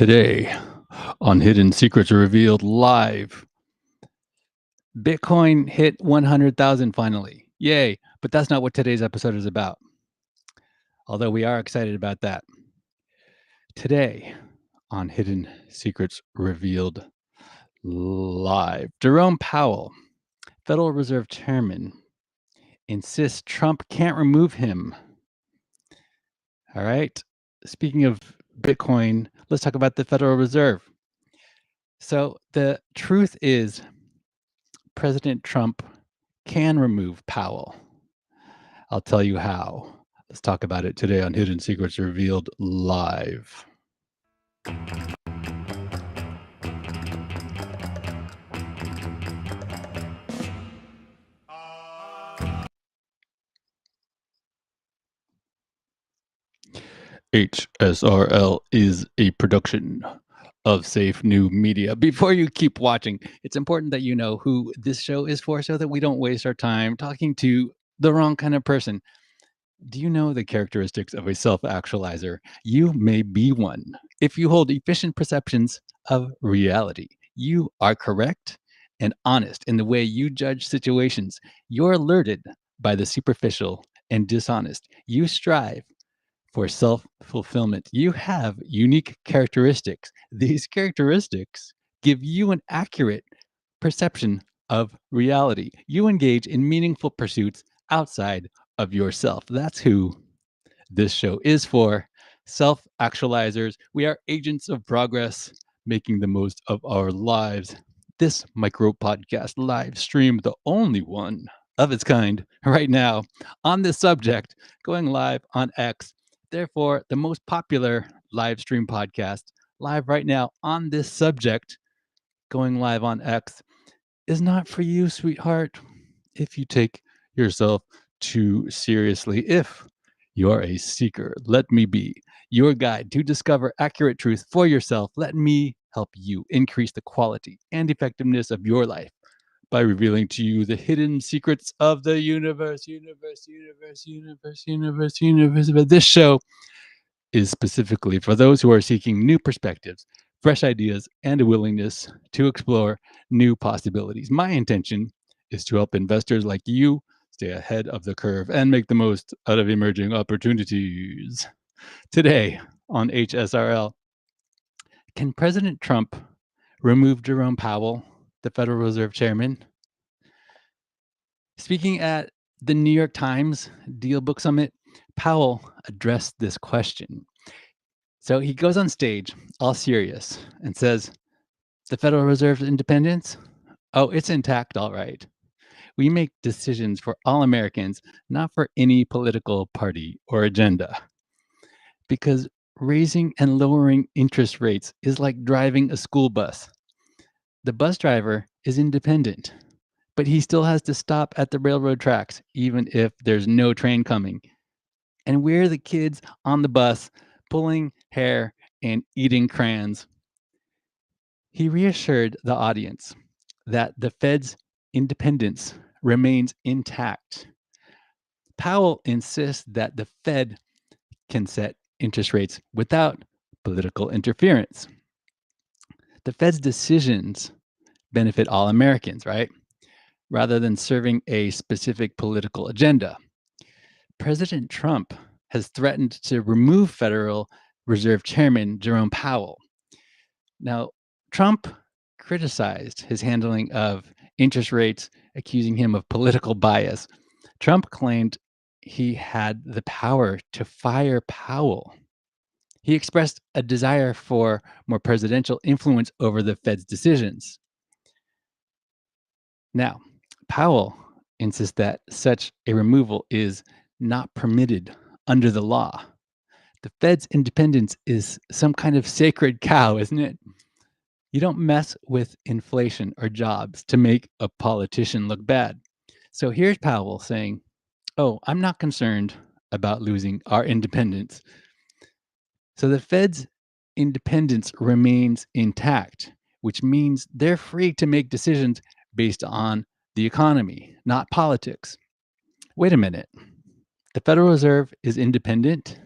Today on Hidden Secrets Revealed Live, Bitcoin hit 100,000 finally. Yay. But that's not what today's episode is about. Although we are excited about that. Today on Hidden Secrets Revealed Live, Jerome Powell, Federal Reserve Chairman, insists Trump can't remove him. All right. Speaking of Bitcoin, let's talk about the Federal Reserve. So the truth is, President Trump can remove Powell. I'll tell you how. Let's talk about it today on Hidden Secrets Revealed Live. HSRL is a production of Safe New Media. Before you keep watching, it's important that you know who this show is for so that we don't waste our time talking to the wrong kind of person. Do you know the characteristics of a self-actualizer? You may be one. If you hold efficient perceptions of reality, you are correct and honest in the way you judge situations. You're alerted by the superficial and dishonest. You strive for self-fulfillment. You have unique characteristics. These characteristics give you an accurate perception of reality. You engage in meaningful pursuits outside of yourself. That's who this show is for. Self-actualizers. We are agents of progress, making the most of our lives. This micro podcast live stream, the only one of its kind right now on this subject, going live on X. Therefore, the most popular live stream podcast live right now on this subject, going live on X, is not for you, sweetheart, if you take yourself too seriously. If you're a seeker, let me be your guide to discover accurate truth for yourself. Let me help you increase the quality and effectiveness of your life by revealing to you the hidden secrets of the universe. But this show is specifically for those who are seeking new perspectives, fresh ideas, and a willingness to explore new possibilities. My intention is to help investors like you stay ahead of the curve and make the most out of emerging opportunities. Today on HSRL, can President Trump remove Jerome Powell, the Federal Reserve Chairman? Speaking at the New York Times DealBook Summit, Powell addressed this question. So he goes on stage, all serious, and says, the Federal Reserve's independence? Oh, it's intact, all right. We make decisions for all Americans, not for any political party or agenda. Because raising and lowering interest rates is like driving a school bus. The bus driver is independent, but he still has to stop at the railroad tracks, even if there's no train coming. And we're the kids on the bus pulling hair and eating crayons. He reassured the audience that the Fed's independence remains intact. Powell insists that the Fed can set interest rates without political interference. The Fed's decisions benefit all Americans, right? Rather than serving a specific political agenda. President Trump has threatened to remove Federal Reserve Chairman Jerome Powell. Now, Trump criticized his handling of interest rates, accusing him of political bias. Trump claimed he had the power to fire Powell. He expressed a desire for more presidential influence over the Fed's decisions. Now, Powell insists that such a removal is not permitted under the law. The Fed's independence is some kind of sacred cow, isn't it? You don't mess with inflation or jobs to make a politician look bad. So here's Powell saying, oh, I'm not concerned about losing our independence. So the Fed's independence remains intact, which means they're free to make decisions based on the economy, not politics. Wait a minute. The Federal Reserve is independent?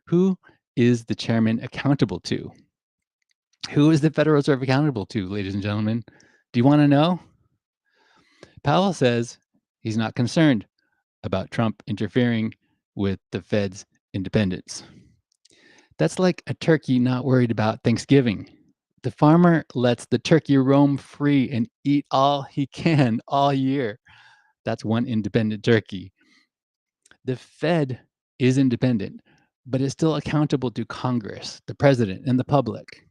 Who is the chairman accountable to? Who is the Federal Reserve accountable to, ladies and gentlemen? Do you want to know? Powell says he's not concerned about Trump interfering with the Fed's independence. That's like a turkey not worried about Thanksgiving. The farmer lets the turkey roam free and eat all he can all year. That's one independent turkey. The Fed is independent, but is still accountable to Congress, the president, and the public.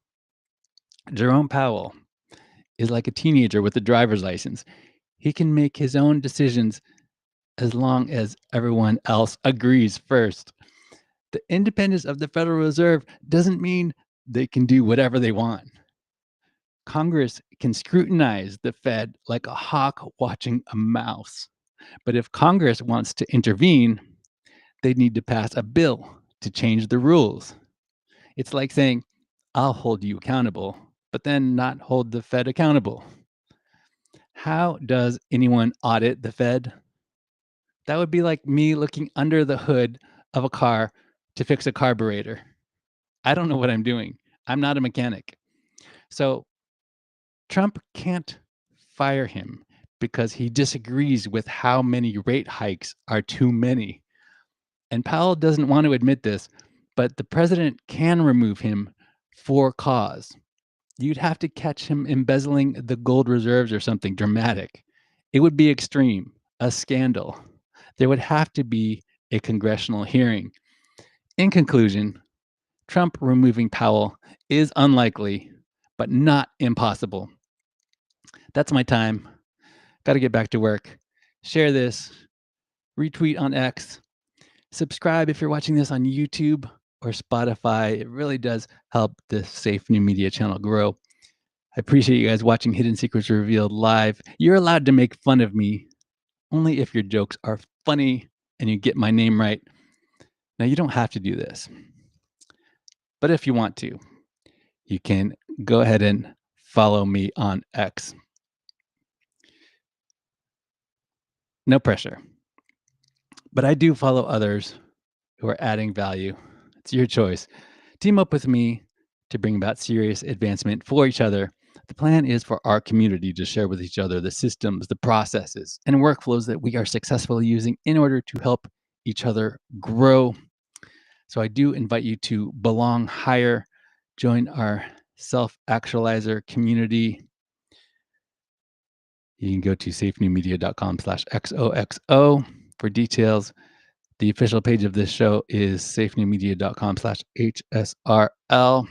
Jerome Powell is like a teenager with a driver's license. He can make his own decisions as long as everyone else agrees first. The independence of the Federal Reserve doesn't mean they can do whatever they want. Congress can scrutinize the Fed like a hawk watching a mouse. But if Congress wants to intervene, they need to pass a bill to change the rules. It's like saying, I'll hold you accountable, but then not hold the Fed accountable. How does anyone audit the Fed? That would be like me looking under the hood of a car to fix a carburetor. I don't know what I'm doing. I'm not a mechanic. So Trump can't fire him because he disagrees with how many rate hikes are too many. And Powell doesn't want to admit this, but the president can remove him for cause. You'd have to catch him embezzling the gold reserves or something dramatic. It would be extreme, a scandal. There would have to be a congressional hearing. In conclusion, Trump removing Powell is unlikely, but not impossible. That's my time. Got to get back to work. Share this, retweet on X, subscribe if you're watching this on YouTube or Spotify. It really does help the Safe New Media channel grow. I appreciate you guys watching Hidden Secrets Revealed live. You're allowed to make fun of me only if your jokes are funny and you get my name right. Now, you don't have to do this, but if you want to, you can go ahead and follow me on X. No pressure. But I do follow others who are adding value. It's your choice. Team up with me to bring about serious advancement for each other. The plan is for our community to share with each other the systems, the processes, and workflows that we are successfully using in order to help each other grow. So I do invite you to belong higher, join our self-actualizer community. You can go to safenewmedia.com/XOXO for details. The official page of this show is safenewmedia.com/HSRL.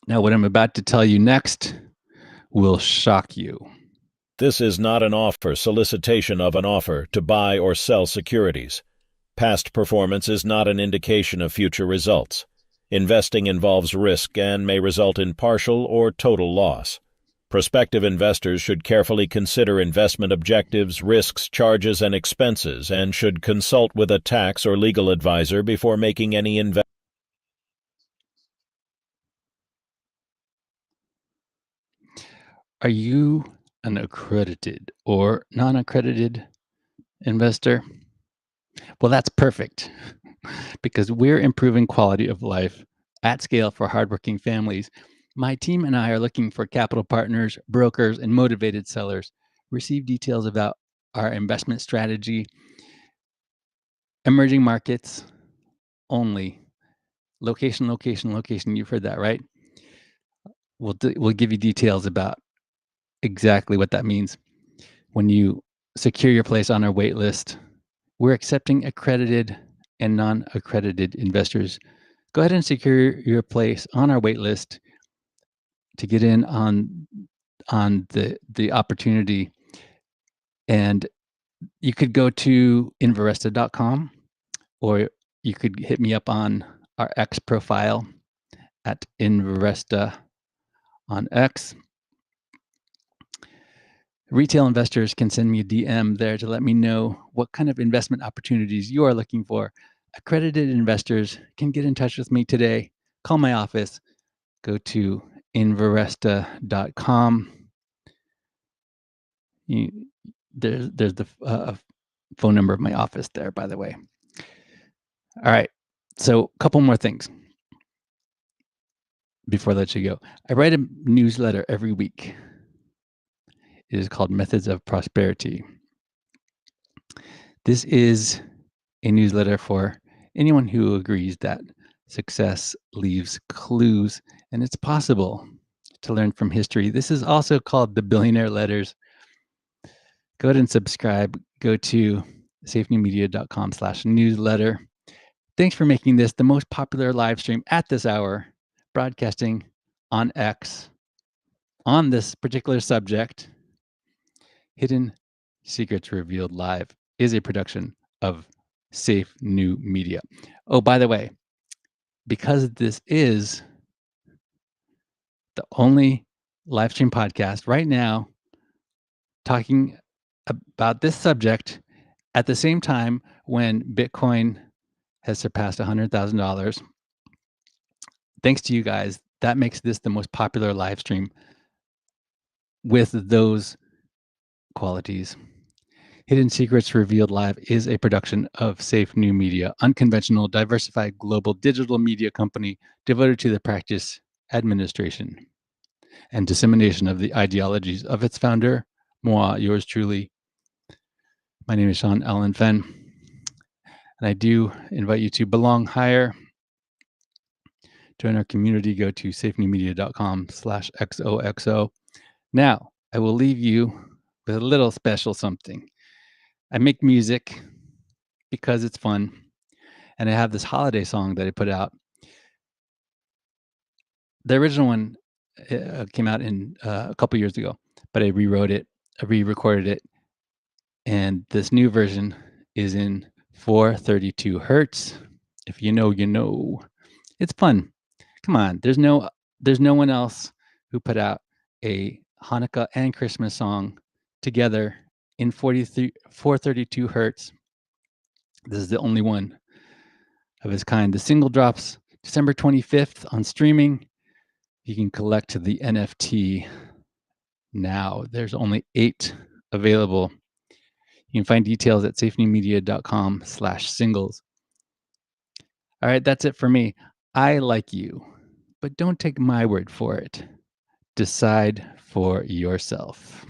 Now, what I'm about to tell you next will shock you. This is not an offer, solicitation of an offer to buy or sell securities. Past performance is not an indication of future results. Investing involves risk and may result in partial or total loss. Prospective investors should carefully consider investment objectives, risks, charges, and expenses, and should consult with a tax or legal advisor before making any investment. Are you an accredited or non-accredited investor? Well, that's perfect because we're improving quality of life at scale for hardworking families. My team and I are looking for capital partners, brokers, and motivated sellers. Receive details about our investment strategy, emerging markets only. Location, location, location. You've heard that, right? We'll give you details about exactly what that means. When you secure your place on our wait list, we're accepting accredited and non-accredited investors. Go ahead and secure your place on our wait list to get in on the opportunity. And you could go to Inveresta.com, or you could hit me up on our X profile at Inveresta on X. Retail investors can send me a DM there to let me know what kind of investment opportunities you are looking for. Accredited investors can get in touch with me today. Call my office. Go to Inveresta.com. There's the phone number of my office there, by the way. All right. So a couple more things. before I let you go. I write a newsletter every week. It is called Methods of Prosperity. This is a newsletter for anyone who agrees that success leaves clues and it's possible to learn from history. This is also called the Billionaire Letters. Go ahead and subscribe. Go to safenewmedia.com/newsletter. Thanks for making this the most popular live stream at this hour, broadcasting on X on this particular subject. Hidden Secrets Revealed Live is a production of Safe New Media. Oh, by the way, because this is the only live stream podcast right now talking about this subject at the same time when Bitcoin has surpassed $100,000. Thanks to you guys, that makes this the most popular live stream with those qualities. Hidden Secrets Revealed Live is a production of Safe New Media, unconventional, diversified global digital media company devoted to the practice, administration, and dissemination of the ideologies of its founder, moi, yours truly. My name is Sean Allen Fenn, and I do invite you to belong higher. Join our community. Go to safenewmedia.com/XOXO. Now, I will leave you with a little special something. I make music because it's fun, and I have this holiday song that I put out. The original one came out in a couple years ago, but I rewrote it, I re-recorded it, and this new version is in 432 hertz. If you know, you know. It's fun. Come on, there's no one else who put out a Hanukkah and Christmas song together in 432 hertz. This is the only one of its kind. The single drops December 25th on streaming. You can collect the NFT now. There's only 8 available. You can find details at safenewmedia.com/singles. All right, that's it for me. I like you, but don't take my word for it. Decide for yourself.